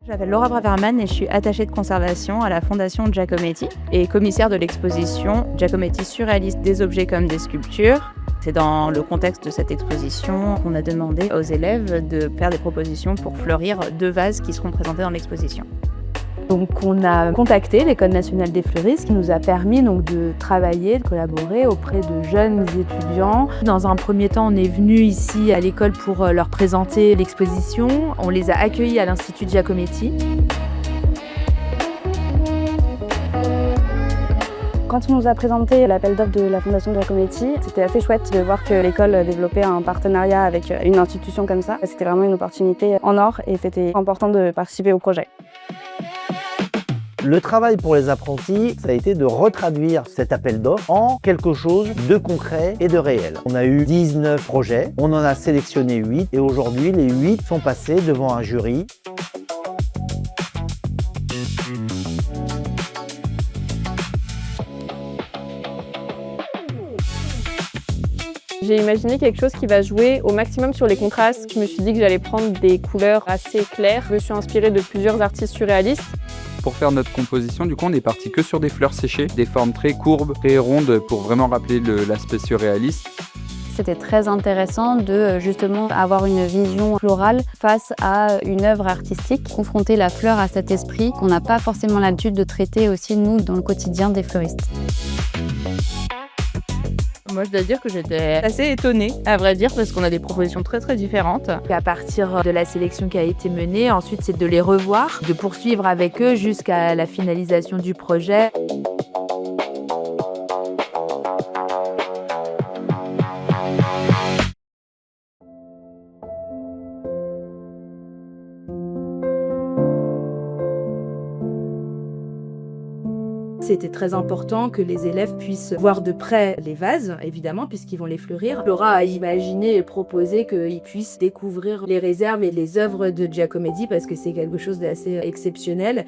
Je m'appelle Laura Braverman et je suis attachée de conservation à la Fondation Giacometti et commissaire de l'exposition Giacometti surréaliste des objets comme des sculptures. C'est dans le contexte de cette exposition qu'on a demandé aux élèves de faire des propositions pour fleurir 2 vases qui seront présentés dans l'exposition. Donc on a contacté l'École nationale des fleuristes qui nous a permis de travailler, de collaborer auprès de jeunes étudiants. Dans un premier temps, on est venu ici à l'école pour leur présenter l'exposition. On les a accueillis à l'Institut Giacometti. Quand on nous a présenté l'appel d'offres de la Fondation Giacometti, c'était assez chouette de voir que l'école développait un partenariat avec une institution comme ça. C'était vraiment une opportunité en or et c'était important de participer au projet. Le travail pour les apprentis, ça a été de retraduire cet appel d'offres en quelque chose de concret et de réel. On a eu 19 projets, on en a sélectionné 8 et aujourd'hui les 8 sont passés devant un jury. J'ai imaginé quelque chose qui va jouer au maximum sur les contrastes. Je me suis dit que j'allais prendre des couleurs assez claires. Je me suis inspirée de plusieurs artistes surréalistes. Pour faire notre composition, du coup, on est parti que sur des fleurs séchées, des formes très courbes, très rondes pour vraiment rappeler l'aspect surréaliste. C'était très intéressant de justement avoir une vision florale face à une œuvre artistique, confronter la fleur à cet esprit qu'on n'a pas forcément l'habitude de traiter aussi nous dans le quotidien des fleuristes. Moi, je dois dire que j'étais assez étonnée, à vrai dire, parce qu'on a des propositions très différentes. À partir de la sélection qui a été menée, ensuite c'est de les revoir, de poursuivre avec eux jusqu'à la finalisation du projet. C'était très important que les élèves puissent voir de près les vases, évidemment, puisqu'ils vont les fleurir. Laura a imaginé et proposé qu'ils puissent découvrir les réserves et les œuvres de Giacometti parce que c'est quelque chose d'assez exceptionnel.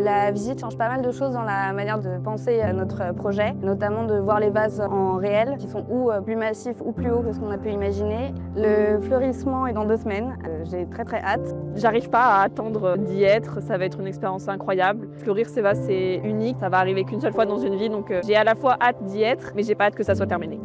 La visite change pas mal de choses dans la manière de penser à notre projet, notamment de voir les vases en réel, qui sont ou plus massifs ou plus hauts que ce qu'on a pu imaginer. Le fleurissement est dans 2 semaines, j'ai très hâte. J'arrive pas à attendre d'y être, ça va être une expérience incroyable. Fleurir ces vases, c'est unique, ça va arriver qu'une seule fois dans une vie, donc j'ai à la fois hâte d'y être, mais j'ai pas hâte que ça soit terminé.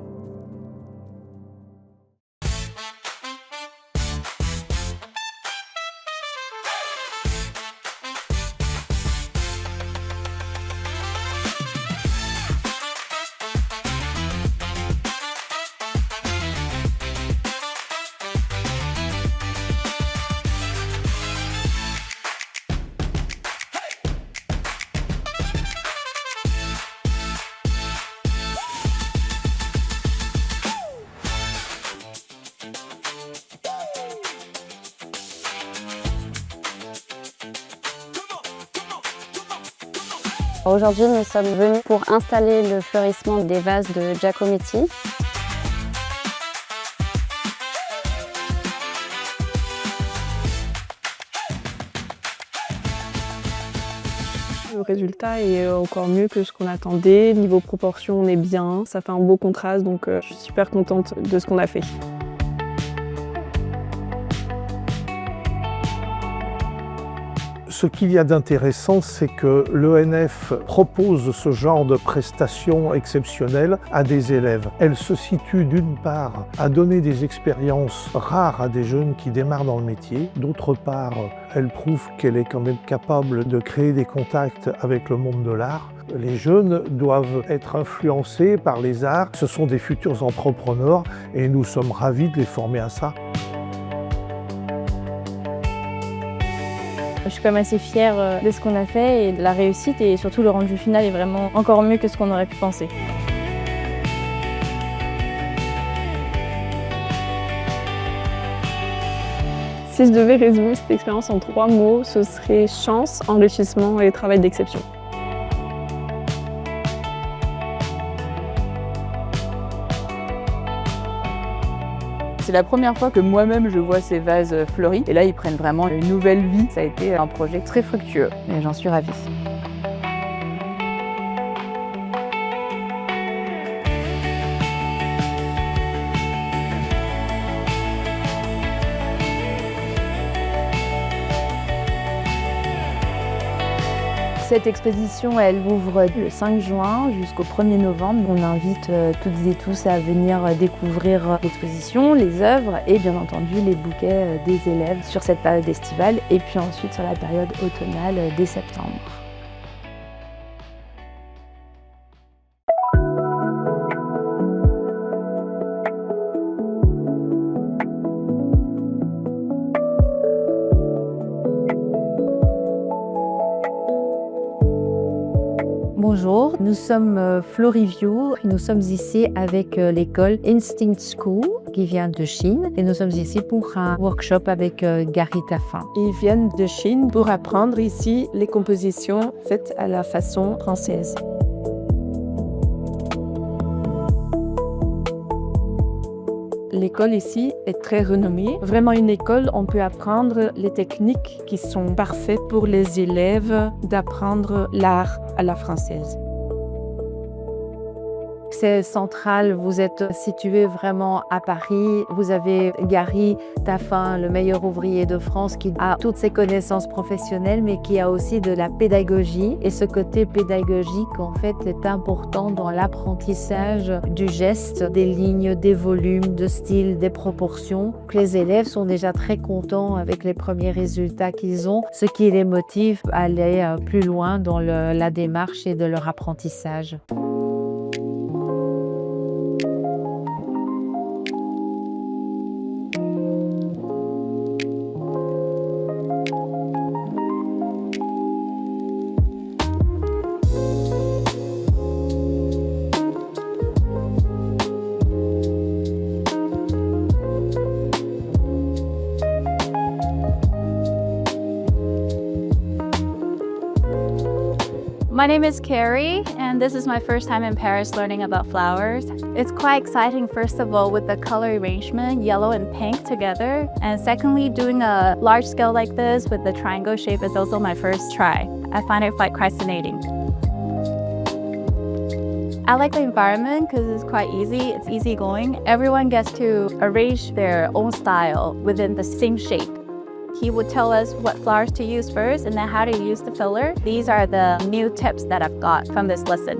Aujourd'hui, nous sommes venus pour installer le fleurissement des vases de Giacometti. Le résultat est encore mieux que ce qu'on attendait. Niveau proportion, on est bien. Ça fait un beau contraste, donc je suis super contente de ce qu'on a fait. Ce qu'il y a d'intéressant, c'est que l'ENF propose ce genre de prestations exceptionnelles à des élèves. Elle se situe d'une part à donner des expériences rares à des jeunes qui démarrent dans le métier, d'autre part, elle prouve qu'elle est quand même capable de créer des contacts avec le monde de l'art. Les jeunes doivent être influencés par les arts. Ce sont des futurs entrepreneurs et nous sommes ravis de les former à ça. Je suis quand même assez fière de ce qu'on a fait et de la réussite et surtout le rendu final est vraiment encore mieux que ce qu'on aurait pu penser. Si je devais résumer cette expérience en 3 mots, ce serait chance, enrichissement et travail d'exception. C'est la première fois que moi-même je vois ces vases fleuris et là ils prennent vraiment une nouvelle vie. Ça a été un projet très fructueux et j'en suis ravie. Cette exposition, elle ouvre le 5 juin jusqu'au 1er novembre. On invite toutes et tous à venir découvrir l'exposition, les œuvres et bien entendu les bouquets des élèves sur cette période estivale et puis ensuite sur la période automnale dès septembre. Bonjour, nous sommes Floriview. Nous sommes ici avec l'école Instinct School qui vient de Chine et nous sommes ici pour un workshop avec Gary Taffin. Ils viennent de Chine pour apprendre ici les compositions faites à la façon française. L'école ici est très renommée. Vraiment une école, on peut apprendre les techniques qui sont parfaites pour les élèves d'apprendre l'art à la française. C'est central, vous êtes situé vraiment à Paris. Vous avez Gary Taffin, le meilleur ouvrier de France, qui a toutes ses connaissances professionnelles, mais qui a aussi de la pédagogie. Et ce côté pédagogique, en fait, est important dans l'apprentissage du geste, des lignes, des volumes, de style, des proportions. Les élèves sont déjà très contents avec les premiers résultats qu'ils ont, ce qui les motive à aller plus loin dans la démarche et de leur apprentissage. My name is Carrie, and this is my first time in Paris learning about flowers. It's quite exciting, first of all, with the color arrangement, yellow and pink together. And secondly, doing a large scale like this with the triangle shape is also my first try. I find it quite fascinating. I like the environment because it's quite easy, it's easygoing. Everyone gets to arrange their own style within the same shape. He would tell us what flowers to use first and then how to use the filler. These are the new tips that I've got from this lesson.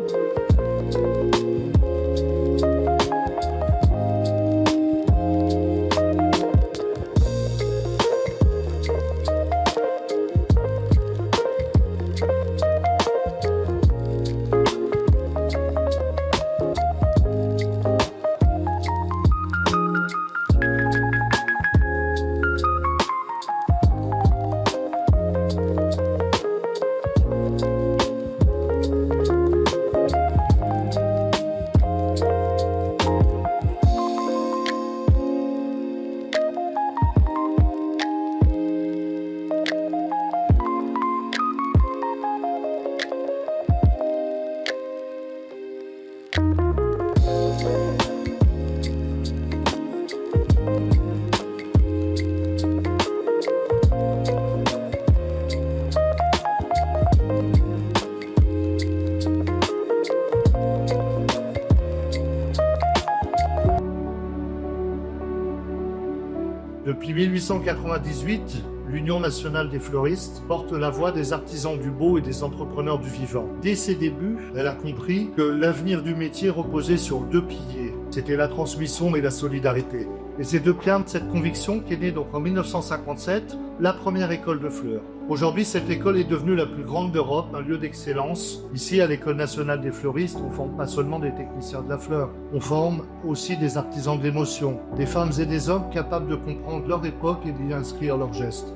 Depuis 1898, l'Union nationale des fleuristes porte la voix des artisans du beau et des entrepreneurs du vivant. Dès ses débuts, elle a compris que l'avenir du métier reposait sur deux piliers. C'était la transmission et la solidarité. Et c'est de bien de cette conviction qu'est née donc en 1957 la première école de fleurs. Aujourd'hui, cette école est devenue la plus grande d'Europe, un lieu d'excellence. Ici, à l'École nationale des fleuristes, on forme pas seulement des techniciens de la fleur, on forme aussi des artisans de l'émotion, des femmes et des hommes capables de comprendre leur époque et d'y inscrire leurs gestes.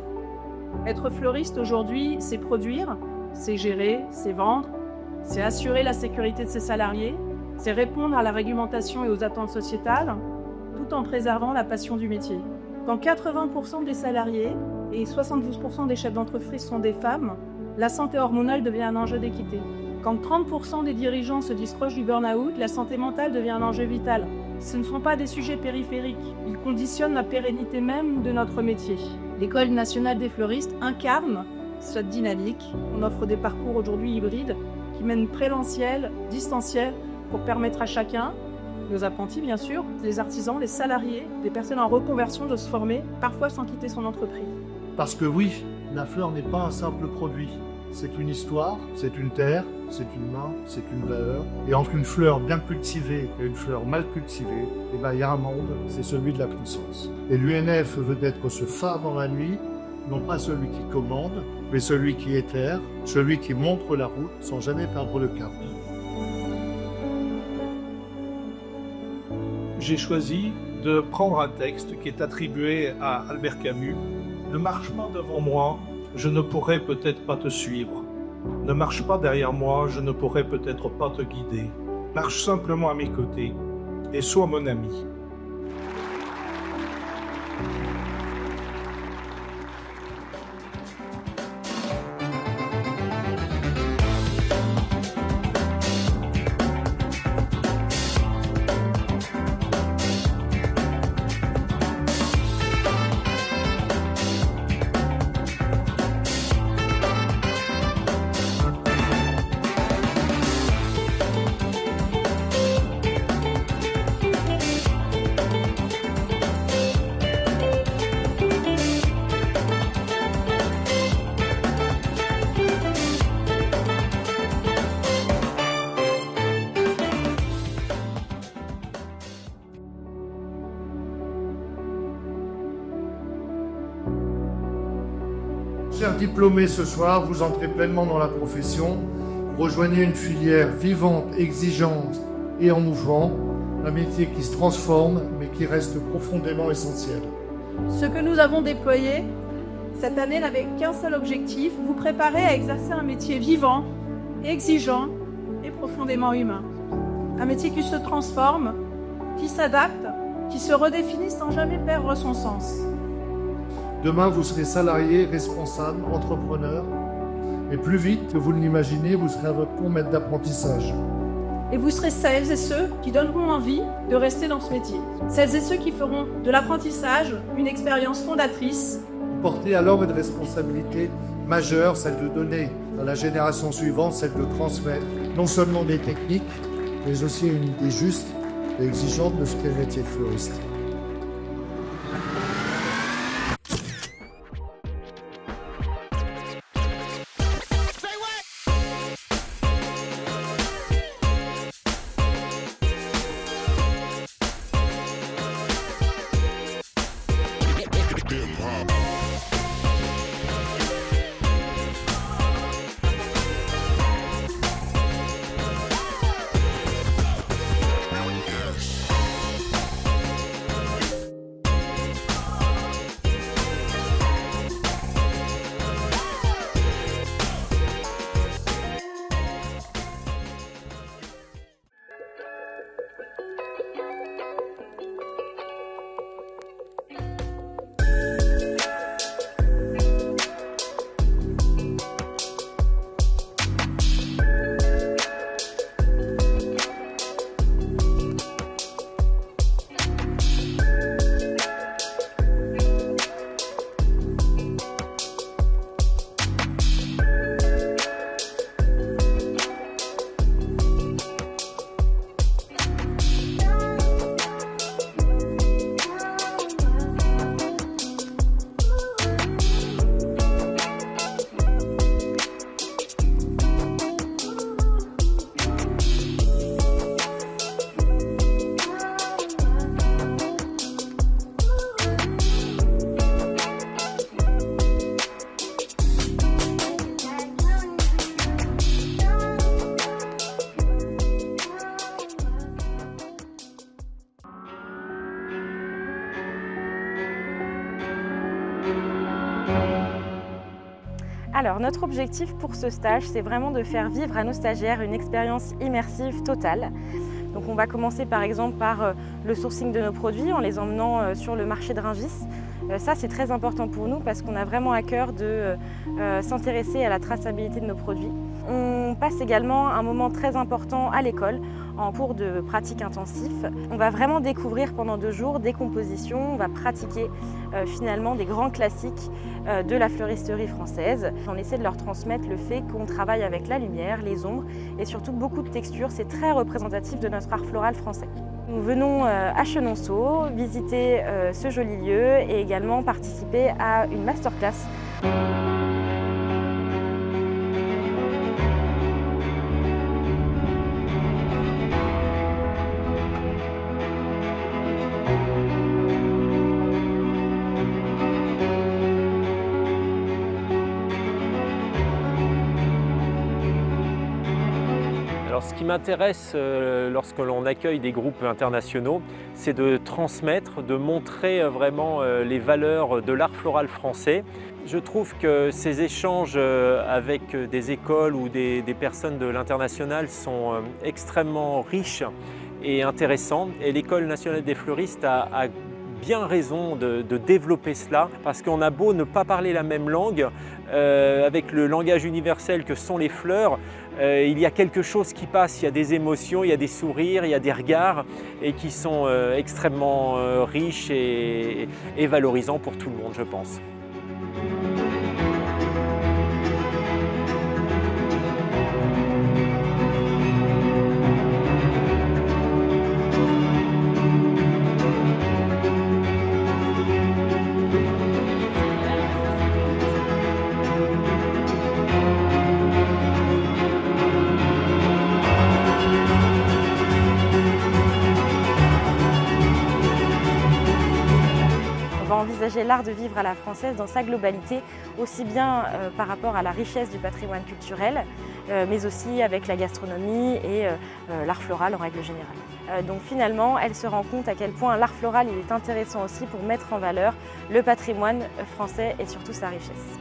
Être fleuriste aujourd'hui, c'est produire, c'est gérer, c'est vendre, c'est assurer la sécurité de ses salariés, c'est répondre à la réglementation et aux attentes sociétales, tout en préservant la passion du métier. Quand 80% des salariés et 72% des chefs d'entreprise sont des femmes, la santé hormonale devient un enjeu d'équité. Quand 30% des dirigeants se disent proches du burn-out, la santé mentale devient un enjeu vital. Ce ne sont pas des sujets périphériques, ils conditionnent la pérennité même de notre métier. L'École nationale des fleuristes incarne cette dynamique. On offre des parcours aujourd'hui hybrides qui mènent présentiel, distanciel, pour permettre à chacun, nos apprentis bien sûr, les artisans, les salariés, des personnes en reconversion de se former, parfois sans quitter son entreprise. Parce que oui, la fleur n'est pas un simple produit. C'est une histoire, c'est une terre, c'est une main, c'est une valeur. Et entre une fleur bien cultivée et une fleur mal cultivée, il y a un monde, c'est celui de la puissance. Et l'UNF veut être ce phare dans la nuit, non pas celui qui commande, mais celui qui éclaire, celui qui montre la route sans jamais perdre le cap. J'ai choisi de prendre un texte qui est attribué à Albert Camus. Ne marche pas devant moi, je ne pourrai peut-être pas te suivre. Ne marche pas derrière moi, je ne pourrai peut-être pas te guider. Marche simplement à mes côtés et sois mon ami. Chers diplômés, ce soir, vous entrez pleinement dans la profession, rejoignez une filière vivante, exigeante et en mouvement, un métier qui se transforme mais qui reste profondément essentiel. Ce que nous avons déployé cette année n'avait qu'un seul objectif, vous préparer à exercer un métier vivant, exigeant et profondément humain. Un métier qui se transforme, qui s'adapte, qui se redéfinit sans jamais perdre son sens. Demain, vous serez salarié, responsable, entrepreneur. Et plus vite que vous ne l'imaginez, vous serez à votre compte maître d'apprentissage. Et vous serez celles et ceux qui donneront envie de rester dans ce métier. Celles et ceux qui feront de l'apprentissage une expérience fondatrice. Vous portez alors une responsabilité majeure, celle de donner à la génération suivante, celle de transmettre non seulement des techniques, mais aussi une idée juste et exigeante de ce qu'est le métier de fleuriste. Alors, notre objectif pour ce stage, c'est vraiment de faire vivre à nos stagiaires une expérience immersive totale. Donc on va commencer par exemple par le sourcing de nos produits en les emmenant sur le marché de Rungis. Ça, c'est très important pour nous parce qu'on a vraiment à cœur de s'intéresser à la traçabilité de nos produits. On passe également un moment très important à l'école, en cours de pratique intensif. On va vraiment découvrir pendant 2 jours des compositions, on va pratiquer finalement des grands classiques de la fleuristerie française. On essaie de leur transmettre le fait qu'on travaille avec la lumière, les ombres et surtout beaucoup de textures. C'est très représentatif de notre art floral français. Nous venons à Chenonceau visiter ce joli lieu et également participer à une masterclass. Alors, ce qui m'intéresse lorsque l'on accueille des groupes internationaux, c'est de transmettre, de montrer vraiment les valeurs de l'art floral français. Je trouve que ces échanges avec des écoles ou des personnes de l'international sont extrêmement riches et intéressants. Et l'École nationale des fleuristes a bien raison de développer cela, parce qu'on a beau ne pas parler la même langue, avec le langage universel que sont les fleurs, il y a quelque chose qui passe, il y a des émotions, il y a des sourires, il y a des regards, et qui sont extrêmement riches et valorisants pour tout le monde, je pense. On va envisager l'art de vivre à la française dans sa globalité, aussi bien par rapport à la richesse du patrimoine culturel, mais aussi avec la gastronomie et l'art floral en règle générale. Donc finalement, elle se rend compte à quel point l'art floral il est intéressant aussi pour mettre en valeur le patrimoine français et surtout sa richesse.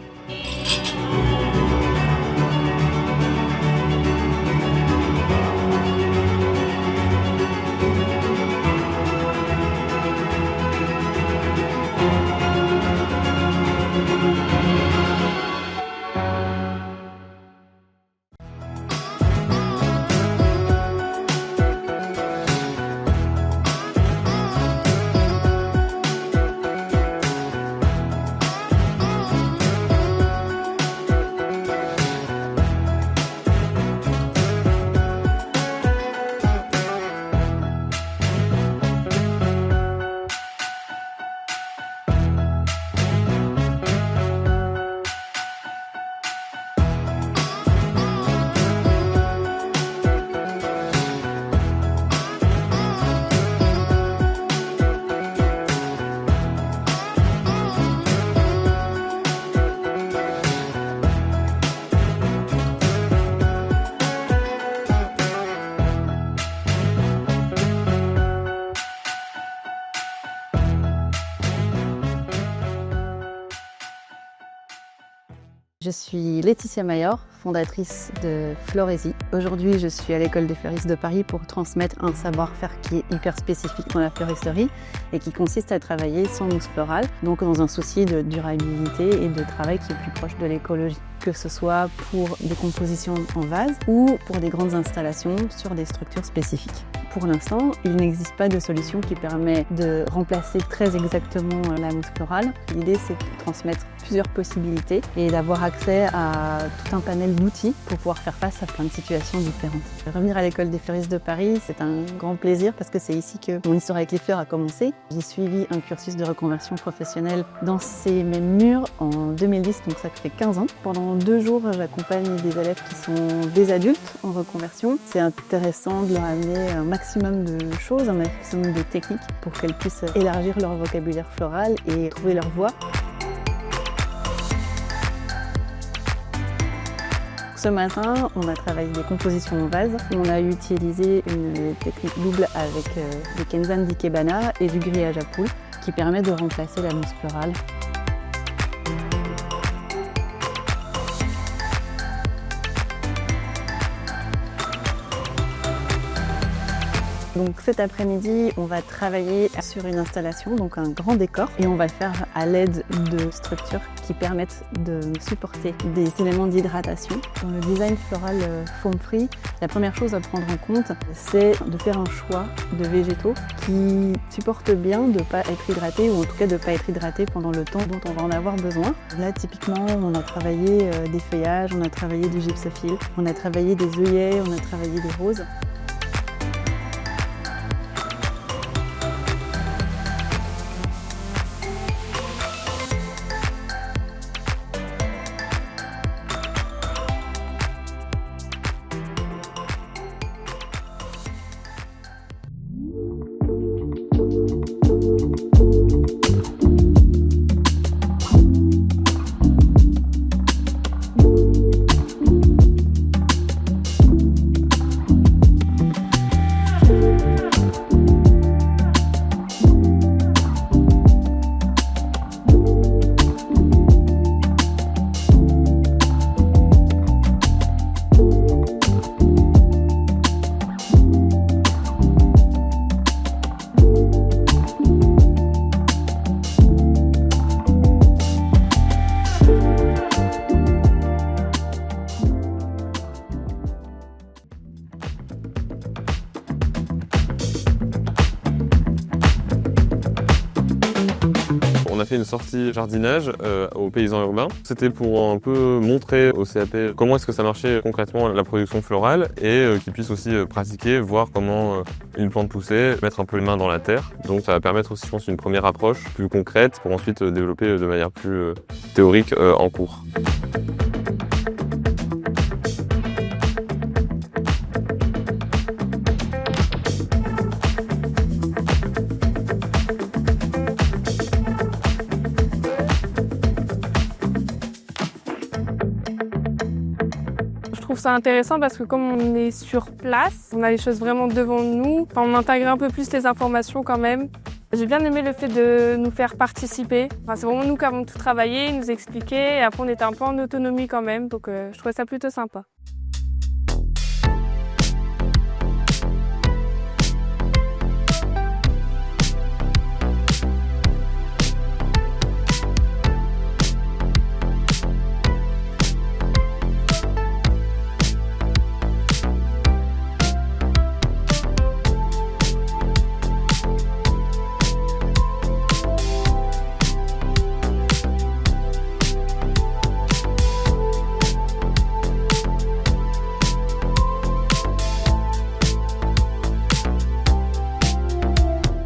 Je suis Laetitia Mayor, fondatrice de Florésie. Aujourd'hui, je suis à l'École des fleuristes de Paris pour transmettre un savoir-faire qui est hyper spécifique dans la fleuristerie et qui consiste à travailler sans mousse florale, donc dans un souci de durabilité et de travail qui est plus proche de l'écologie, que ce soit pour des compositions en vase ou pour des grandes installations sur des structures spécifiques. Pour l'instant, il n'existe pas de solution qui permet de remplacer très exactement la mousse florale. L'idée, c'est de transmettre plusieurs possibilités et d'avoir accès à tout un panel d'outils pour pouvoir faire face à plein de situations différentes. Revenir à l'École des fleuristes de Paris, c'est un grand plaisir parce que c'est ici que mon histoire avec les fleurs a commencé. J'ai suivi un cursus de reconversion professionnelle dans ces mêmes murs en 2010, donc ça fait 15 ans. Pendant 2 jours, j'accompagne des élèves qui sont des adultes en reconversion. C'est intéressant de leur amener un maximum de choses, un maximum de techniques pour qu'elles puissent élargir leur vocabulaire floral et trouver leur voie. Ce matin, on a travaillé des compositions en vase. On a utilisé une technique double avec des Kenzan d'Ikebana et du grillage à poule qui permet de remplacer la mousse florale. Donc cet après-midi, on va travailler sur une installation, donc un grand décor, et on va le faire à l'aide de structures qui permettent de supporter des éléments d'hydratation. Dans le design floral foam free, la première chose à prendre en compte, c'est de faire un choix de végétaux qui supportent bien de ne pas être hydratés, ou en tout cas de ne pas être hydratés pendant le temps dont on va en avoir besoin. Là, typiquement, on a travaillé des feuillages, on a travaillé du gypsophile, on a travaillé des œillets, on a travaillé des roses. On a fait une sortie jardinage aux paysans urbains. C'était pour un peu montrer au CAP comment est-ce que ça marchait concrètement la production florale et qu'ils puissent aussi pratiquer, voir comment une plante poussait, mettre un peu les mains dans la terre. Donc ça va permettre aussi, je pense, une première approche plus concrète pour ensuite développer de manière plus théorique en cours. Je trouve ça intéressant parce que comme on est sur place, on a les choses vraiment devant nous, on intègre un peu plus les informations quand même. J'ai bien aimé le fait de nous faire participer. C'est vraiment nous qui avons tout travaillé, nous expliquer, et après on était un peu en autonomie quand même, donc je trouvais ça plutôt sympa.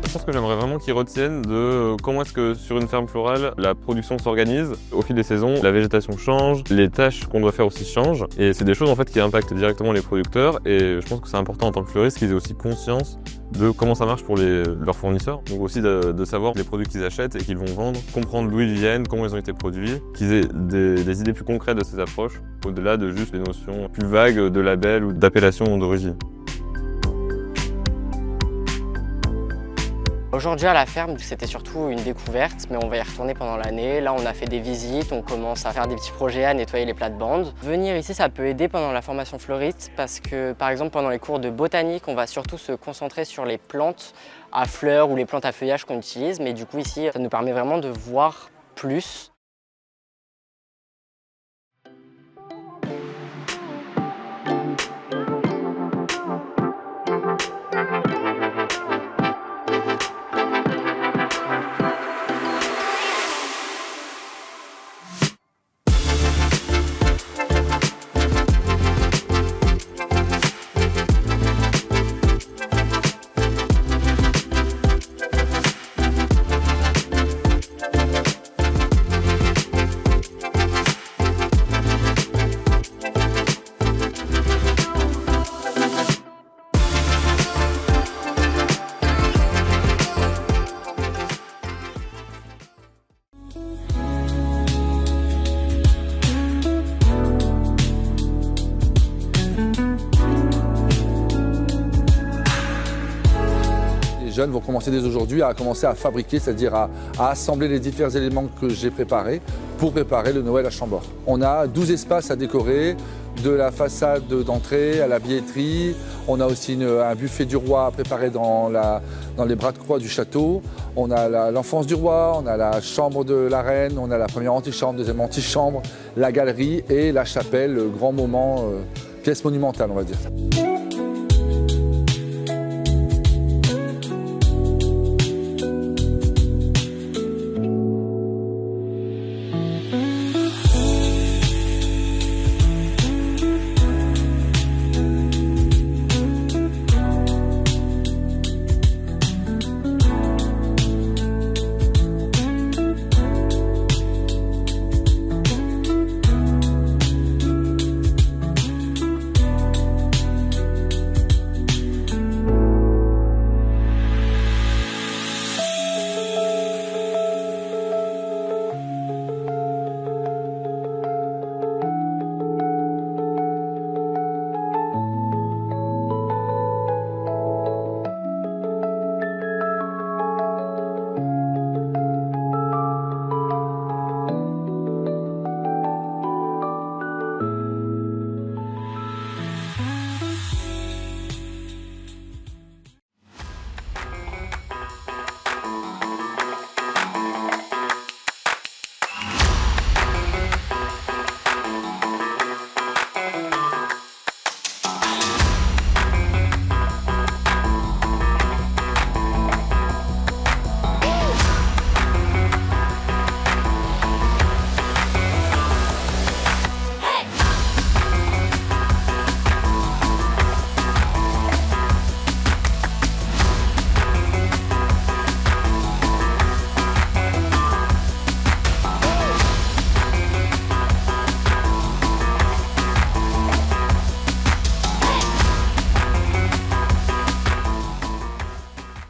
Je pense que j'aimerais vraiment qu'ils retiennent de comment est-ce que sur une ferme florale, la production s'organise. Au fil des saisons, la végétation change, les tâches qu'on doit faire aussi changent. Et c'est des choses en fait qui impactent directement les producteurs. Et je pense que c'est important en tant que fleuriste qu'ils aient aussi conscience de comment ça marche pour leurs fournisseurs. Donc aussi de savoir les produits qu'ils achètent et qu'ils vont vendre, comprendre d'où ils viennent, comment ils ont été produits, qu'ils aient des idées plus concrètes de ces approches, au-delà de juste des notions plus vagues de label ou d'appellation d'origine. Aujourd'hui à la ferme, c'était surtout une découverte, mais on va y retourner pendant l'année. Là, on a fait des visites, on commence à faire des petits projets, à nettoyer les plates-bandes. Venir ici, ça peut aider pendant la formation fleuriste parce que, par exemple, pendant les cours de botanique, on va surtout se concentrer sur les plantes à fleurs ou les plantes à feuillage qu'on utilise. Mais du coup, ici, ça nous permet vraiment de voir plus. Les jeunes vont commencer dès aujourd'hui à commencer à fabriquer, c'est-à-dire à assembler les différents éléments que j'ai préparés pour préparer le Noël à Chambord. On a 12 espaces à décorer, de la façade d'entrée à la billetterie. On a aussi un buffet du roi préparé dans les bras de croix du château. On a l'enfance du roi, on a la chambre de la reine, on a la première antichambre, deuxième antichambre, la galerie et la chapelle, grand moment, pièce monumentale on va dire.